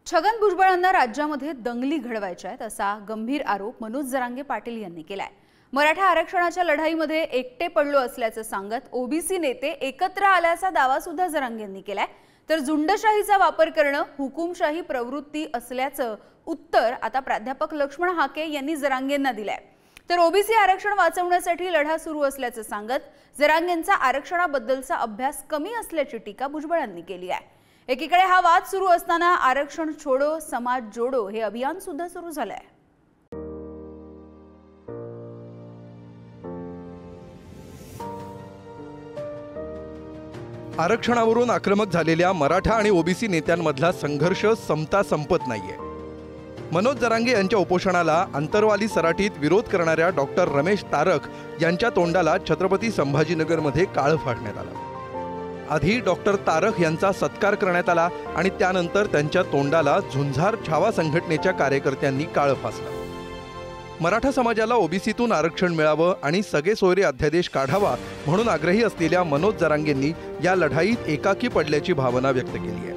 छगन भुजबळांना राज्यामध्ये दंगली घडवायच्या आहेत असा गंभीर आरोप मनोज जरांगे पाटील यांनी केलाय। मराठा आरक्षणाच्या लढाईमध्ये एकटे पडलो असल्याचं सांगत ओबीसी नेते एकत्र आल्याचा दावा सुद्धा जरांगे यांनी केलाय। तर झुंडशाहीचा वापर करणं हुकुमशाही प्रवृत्ती असल्याचं उत्तर आता प्राध्यापक लक्ष्मण हाके यांनी जरांगेंना दिलंय। तर ओबीसी आरक्षण वाचवण्यासाठी लढा सुरू असल्याचं सांगत जरांगेंचा आरक्षणाबद्दलचा अभ्यास कमी असल्याची टीका भुजबळांनी केली आहे। एकीकडे हा वाद सुरू असताना आरक्षण छोडो समाज जोडो हे अभियान सुद्धा सुरू झालंय। आरक्षणावरून आक्रमक झालेल्या मराठा आणि ओबीसी नेत्यांमधला संघर्ष संपता संपत नाहीये। मनोज जरांगे यांच्या उपोषणाला अंतरवाली सराटीत विरोध करणाऱ्या डॉक्टर रमेश तारक यांच्या तोंडाला छत्रपती संभाजीनगरमध्ये काळ फाडण्यात आला। आधी डॉक्टर तारक यांचा सत्कार करण्यात आला आणि त्यानंतर त्यांच्या तोंडाला झुंजार छावा संघटनेच्या कार्यकर्त्यांनी काळ फासला। मराठा समाजाला ओबीसीतून आरक्षण मिळावं आणि सगळे सोयरे अध्यादेश काढावा म्हणून आग्रही असलेल्या मनोज जरांगेंनी या लढाईत एकाकी पडल्याची भावना व्यक्त केली आहे।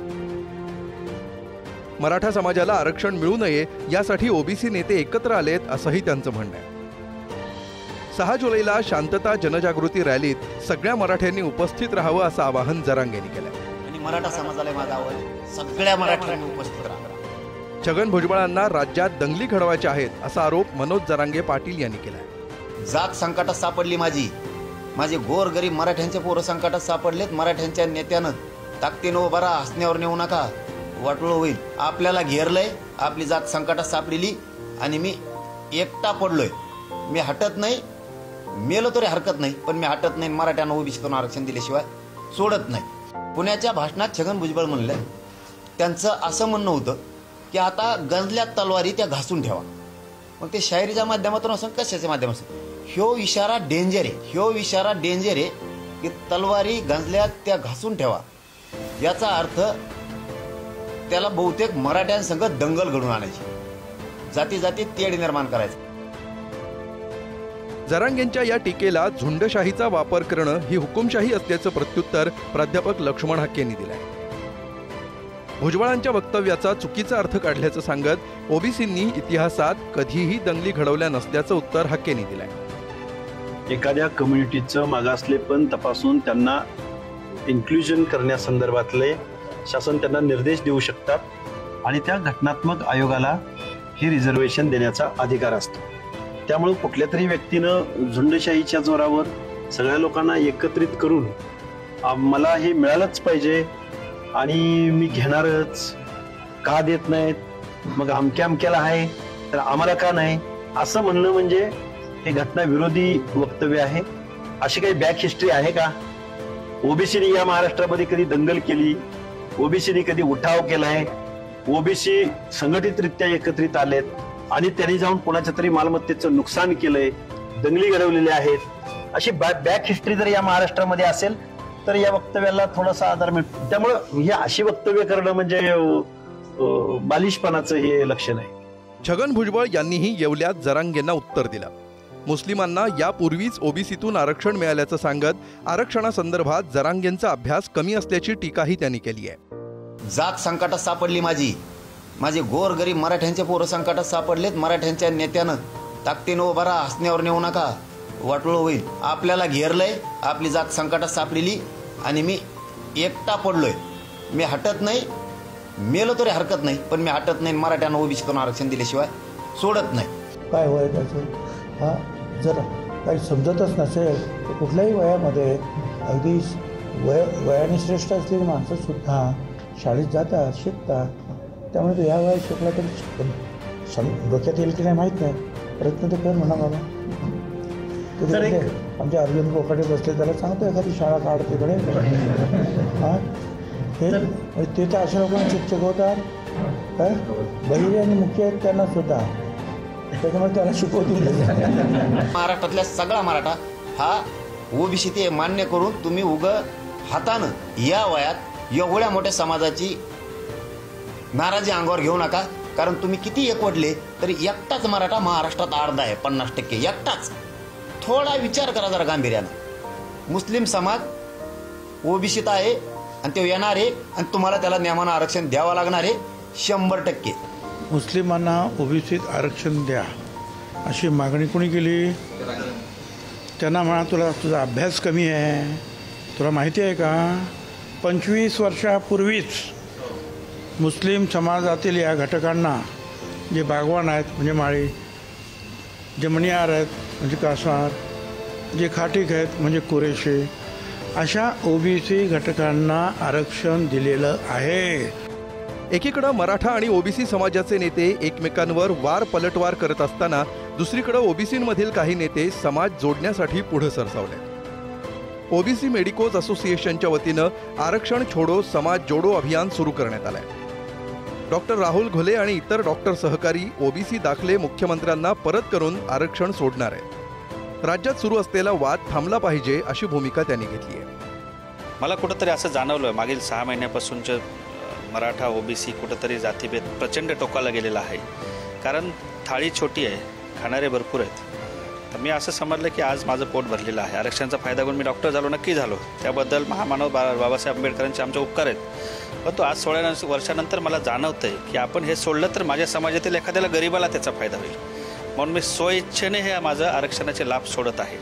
मराठा समाजाला आरक्षण मिळू नये यासाठी ओबीसी नेते एकत्र आलेत असंही त्यांचं म्हणणं आहे। 6 जुलैला शांतता जनजागृती रॅलीत सगळ्या मराठ्यांनी उपस्थित राहावं असं आवाहन जरांगेंनी केलंय आणि मराठा समाजाला माझं आवाहन सगळ्या मराठ्यांनी उपस्थित राहावं। छगन भुजबळांना राज्यात दंगली घडवायच्या आहेत असा आरोप मनोज जरांगे पाटील यांनी केलाय। जाग संकटात सापडली माझे गोरगरीब मराठ्यांचे पोरं संकटात सापडलेत। मराठ्यांच्या नेत्यानं ताकदीनं उभा राहा, हसण्यावर नेऊ नका, वाटोळं होईल। आपल्याला घेरलंय, आपली जाग संकटात सापडली आणि मी एकटा पडलोय। मी हटत नाही, मेलो तरी हरकत नाही, पण मी हटत नाही। मराठ्यांना ओबीसीतून आरक्षण दिल्याशिवाय सोडत नाही। पुण्याच्या भाषणात छगन भुजबळ म्हणले, त्यांचं असं म्हणणं होतं की आता गंजल्या तलवारी त्या घासून ठेवा। मग ते शायरीच्या माध्यमातून असं कशाच्या माध्यमातून ह्यो इशारा डेंजर आहे की तलवारी गंजल्या त्या घासून ठेवा। याचा अर्थ त्याला बहुतेक मराठ्यांसंग दंगल घडून आणायची, जाती जाती तेढ निर्माण करायचं। जरांगेंच्या या टीकेला झुंडशाहीचा वापर करणं ही हुकुमशाही असल्याचं प्रत्युत्तर प्राध्यापक लक्ष्मण हाके यांनी दिलंय। भुजबळांच्या वक्तव्याचा चुकीचा अर्थ काढल्याचं सांगत ओबीसींनी इतिहासात कधीही दंगली घडवल्या नसल्याचं उत्तर हाके यांनी दिलंय। एखाद्या कम्युनिटीचं मागासलेपण तपासून त्यांना इन्क्लुजन करण्यासंदर्भातले शासन त्यांना निर्देश देऊ शकतात आणि त्या घटनात्मक आयोगाला हे रिझर्वेशन देण्याचा अधिकार असतो। त्यामुळे कुठल्या तरी व्यक्तीनं झुंडशाहीच्या जोरावर सगळ्या लोकांना एकत्रित करून मला हे मिळालंच पाहिजे आणि मी घेणारच, का देत नाहीत, मग अमक्याला आहे तर आम्हाला का नाही, असं म्हणणं म्हणजे हे घटनाविरोधी वक्तव्य आहे। अशी काही बॅक हिस्ट्री आहे का? ओबीसीने या महाराष्ट्रामध्ये कधी दंगल केली? ओबीसीने कधी उठाव केलाय? ओबीसी संघटितरित्या एकत्रित आलेत आणि त्यांनी जाऊन कोणाच्या तरी मालमत्तेचं नुकसान केलंय, दंगली घडवलेल्या आहेत। अशी बॅक हिस्ट्री जर या महाराष्ट्रामध्ये असेल तर या वक्तव्याला थोडासा आधार मिळतो। त्यामुळे ही अशी वक्तव्य करणं म्हणजे बालिशपणाचं हे लक्षण आहे। छगन भुजबळ यांनीही येवल्यात जरांगेंना उत्तर दिलं। मुस्लिमांना यापूर्वीच ओबीसीतून आरक्षण मिळाल्याचं सांगत आरक्षणासंदर्भात जरांगेंचा अभ्यास कमी असल्याची टीकाही त्यांनी केली आहे। जाग संकटात सापडली माझे गोरगरीब मराठ्यांचे पोरं संकटात सापडलेत। मराठ्यांच्या नेत्यानं ताकदीनं उभा राहा, हसण्यावर नेऊ नका, वाटोळं होईल। आपल्याला घेरलंय, आपली जाग संकटात सापडली आणि मी एकटा पडलोय। मी हटत नाही, मेलो तरी हरकत नाही, पण मी हटत नाही। मराठ्यांना ओबीसीतून आरक्षण दिल्याशिवाय सोडत नाही। काय वय त्याचं जर काही समजतच नसेल तर कुठल्याही वयामध्ये अगदी वयाने श्रेष्ठ असलेली माणसं सुद्धा शाळेत जातात, शिकतात। त्यामुळे तो या वयात शिकला तरी डोक्यात येईल की नाही माहीत नाही, प्रयत्न तर कर म्हणा बाबा। आमचे अर्जुन कोकाटे बसले, त्याला सांगतो एखादी शाळा काढ तिकडे। हां ते तर अशा लोकांना शिक्षकवतात काय बहिरे आणि मुख्य आहेत त्यांना सुद्धा, त्याच्यामुळे त्याला शिकवतील। महाराष्ट्रातल्या सगळा मराठा हा ओबीसी ते मान्य करून तुम्ही हातानं या वयात एवढ्या मोठ्या समाजाची नाराजी अंगावर घेऊ नका। कारण तुम्ही किती एकवटले तरी एकटाच मराठा महाराष्ट्रात अर्धा आहे, 50% एकटाच। थोडा विचार करा जरा गांभीर्यानं। मुस्लिम समाज ओबीसीत आहे आणि ते येणार आहे आणि तुम्हाला त्याला नियमानं आरक्षण द्यावं लागणार आहे। 100%. मुस्लिमांना ओबीसीत आरक्षण द्या अशी मागणी कोणी केली? त्यांना म्हणा तुला तुझा अभ्यास कमी आहे. तुला माहिती आहे का 25 वर्षापूर्वीच मुस्लिम समाजातील या घटकांना जे बागवान आहेत म्हणजे माळी, जे मणियार आहेत म्हणजे कासार, जे खाटीक आहेत म्हणजे कुरेशी, अशा ओबीसी घटकांना आरक्षण दिलेलं आहे. एकीकडे मराठा आणि ओबीसी समाजाचे नेते एकमेकांवर वार पलटवार करत असताना दुसरीकडे ओबीसींमधील काही नेते समाज जोडण्यासाठी पुढे सरसावले. ओबीसी मेडिकोज असोसिएशनच्या वतीनं आरक्षण छोडो समाज जोडो अभियान सुरू करण्यात आलंय. डॉक्टर राहुल घोले आणि इतर डॉक्टर सहकारी ओबीसी दाखले मुख्यमंत्र्यांना परत करून आरक्षण सोडणार आहेत. राज्यात सुरू असलेला वाद थांबला पाहिजे अशी भूमिका त्यांनी घेतली आहे. मला कुठंतरी असं जाणवलं मागील 6 महिन्यापासूनचं मराठा ओबीसी कुठंतरी जातीभेद प्रचंड टोकाला गेलेला आहे. कारण थाळी छोटी आहे, खाणारे भरपूर आहेत. तर मी असं समजलं की आज माझं पोट भरलेलं आहे. आरक्षणाचा फायदा घेऊन मी डॉक्टर झालो, नक्की झालो. त्याबद्दल महामानव बाबासाहेब आंबेडकरांचे आमचे उपकार आहेत. पण तो आज 16 वर्षानंतर मला जाणवतं आहे की आपण हे सोडलं तर माझ्या समाजातील एखाद्याला गरीबाला त्याचा फायदा होईल. म्हणून मी स्वइच्छेने हे माझं आरक्षणाचे लाभ सोडत आहे.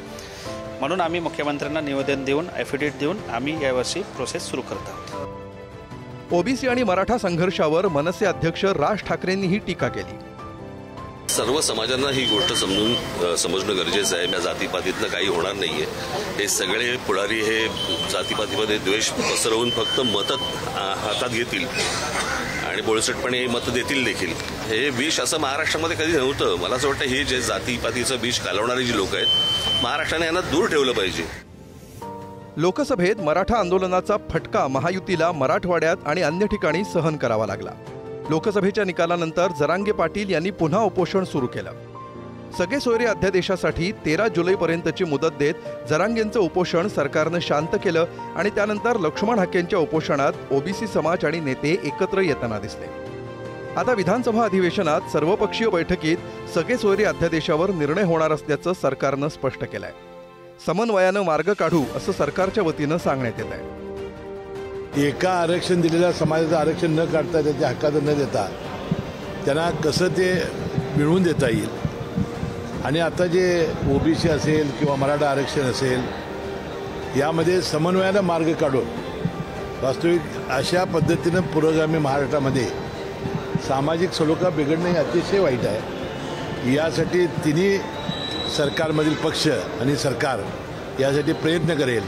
म्हणून आम्ही मुख्यमंत्र्यांना निवेदन देऊन ॲफिडेविट देऊन आम्ही यावर्षी प्रोसेस सुरू करत आहोत. ओबीसी आणि मराठा संघर्षावर मनसे अध्यक्ष राज ठाकरेंनीही टीका केली. सर्व समाजांना ही गोष्ट समजणं गरजेचं आहे. या जातीपातीतनं काही होणार नाहीये. हे सगळे पुढारी हे जातीपातीमध्ये द्वेष पसरवून फक्त मतं हातात घेतील आणि बोळसटपणे मतं देतील देखील. हे विष असं महाराष्ट्रामध्ये कधी नव्हतं. मला असं वाटतं हे जे जातीपातीचं विष घालवणारी जी लोक आहेत महाराष्ट्राने यांना दूर ठेवलं पाहिजे. लोकसभेत मराठा आंदोलनाचा फटका महायुतीला मराठवाड्यात आणि अन्य ठिकाणी सहन करावा लागला. लोकसभेच्या निकालानंतर जरांगे पाटील यांनी पुन्हा उपोषण सुरू केलं. सगळे सोयरे अध्यादेशासाठी 13 जुलैपर्यंतची मुदत देत जरांगेंचं उपोषण सरकारनं शांत केलं आणि त्यानंतर लक्ष्मण हाकेंच्या उपोषणात ओबीसी समाज आणि नेते एकत्र येताना दिसले. आता विधानसभा अधिवेशनात सर्वपक्षीय बैठकीत सगळे सोयरे अध्यादेशावर निर्णय होणार असल्याचं सरकारनं स्पष्ट केलंय. समन्वयानं मार्ग काढू असं सरकारच्या वतीनं सांगण्यात येत आहे. एका आरक्षण दिलेल्या समाजाचं आरक्षण न काढता त्याच्या हक्काचं न देता त्यांना कसं ते मिळवून देता येईल. आणि आता जे ओबीसी असेल किंवा मराठा आरक्षण असेल यामध्ये समन्वयानं मार्ग काढून वास्तविक अशा पद्धतीनं पुरोगामी महाराष्ट्रामध्ये सामाजिक सलोखा बिघडणं हे अतिशय वाईट आहे. यासाठी तिन्ही सरकारमधील पक्ष आणि सरकार यासाठी प्रयत्न करेल.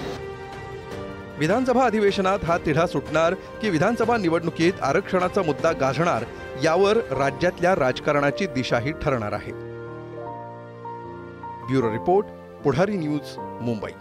विधानसभा अधिवेशनात हा तिढा सुटणार की विधानसभा निवडणुकीत आरक्षणाचा मुद्दा गाजणार यावर राज्यातल्या राजकारणाची दिशाही ठरणार आहे. ब्युरो रिपोर्ट, पुढारी न्यूज, मुंबई.